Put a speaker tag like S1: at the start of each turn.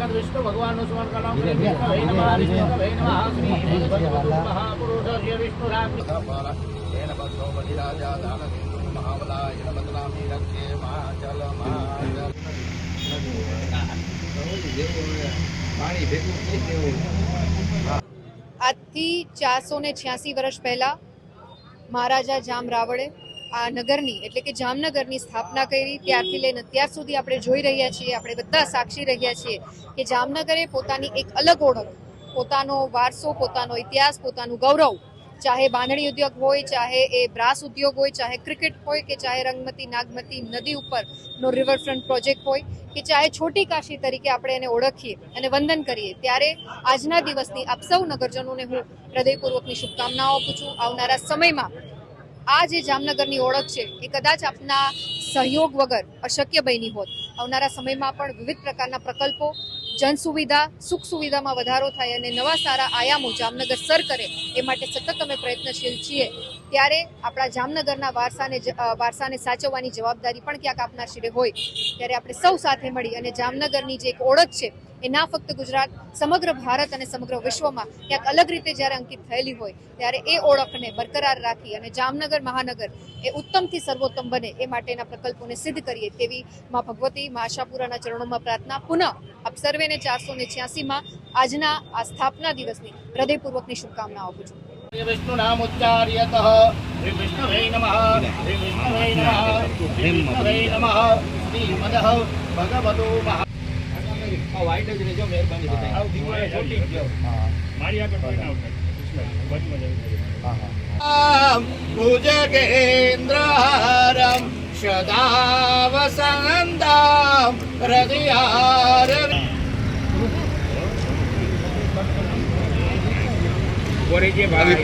S1: साक्षात विष्णु भगवान નું સ્મરણ કરવાનું વિષ્ણુ મહાપુરુષ વિષ્ણુ રામ એન ભક્તો બલિરાજા દાન સિંધુ મહાબલાય નમતનામી રક્ષે માચલ માચલ પાણી ભેગું થઈ ગયું।
S2: આજથી 486 વર્ષ પહેલા મહારાજા જામ રાવળે આ નગરની એટલે કે જામનગરની સ્થાપના કરી। ત્યારથી લઈને અત્યાર સુધી આપણે જોઈ રહ્યા છીએ, આપણે બધા સાક્ષી રહ્યા છીએ કે જામનગરે પોતાની એક અલગ ઓળખ, પોતાનો વારસો, પોતાનો ઇતિહાસ, પોતાનું ગૌરવ, ચાહે બાંધણી ઉદ્યોગ હોય, ચાહે એ બ્રાસ ઉદ્યોગ હોય, ચાહે ક્રિકેટ હોય કે ચાહે રંગમતી નાગમતી નદી ઉપરનો રિવરફ્રન્ટ પ્રોજેક્ટ હોય કે ચાહે છોટી કાશી તરીકે આપણે એને ઓળખીએ અને વંદન કરીએ, ત્યારે આજના દિવસની આપ સૌ નગરજનોને હું હૃદયપૂર્વકની શુભકામનાઓ આપું છું। આવનારા સમયમાં આ જે જામનગરની ઓળખ છે એ કદાચ આપના સહયોગ વગર અશક્ય બની હોત। આવનારા સમયમાં પણ વિવિધ પ્રકારના પ્રકલ્પો, જન સુવિધા, સુખ સુવિધામાં વધારો થાય અને નવા સારા આયામો જામનગર સર કરે એ માટે સતત અમે પ્રયત્નશીલ છીએ। ત્યારે આપણા જામનગરના વારસાને સાચવવાની જવાબદારી પણ ક્યાંક આપના શિરે હોય, ત્યારે આપણે સૌ સાથે મળી અને જામનગરની જે એક ઓળખ છે એ ના ફક્ત ગુજરાત, સમગ્ર ભારત અને સમગ્ર વિશ્વમાં ક્યાંક અલગ રીતે જ્યારે અંકિત થયેલી હોય, ત્યારે એ ઓળખને બરકરાર રાખી અને જામનગર મહાનગર એ ઉત્તમથી સર્વોત્તમ બને એ માટેના પ્રકલ્પોને સિદ્ધ કરીએ તેવી માં ભગવતી, માં આશાપુરાના ચરણોમાં પ્રાર્થના। પુનઃ આપ સર્વેને 486માં આજના આ સ્થાપના દિવસની હૃદયપૂર્વકની શુભકામનાઓ આપું છું।
S1: विष्णु नाम उच्चार्यतः श्री विष्णवे नमः श्री विष्णवे नमः श्री विष्णवे नमः श्रीमदः भगवतो महा वाइट જ રેજો મહેરબાની બતાઈ આવ દીવાળે છોટી ગયો મારી આગળ કોઈ ના ઉઠે ભુજગેન્દ્રહારમ સદા વસંતમ હૃદયાર ઓરે જે ભાઈ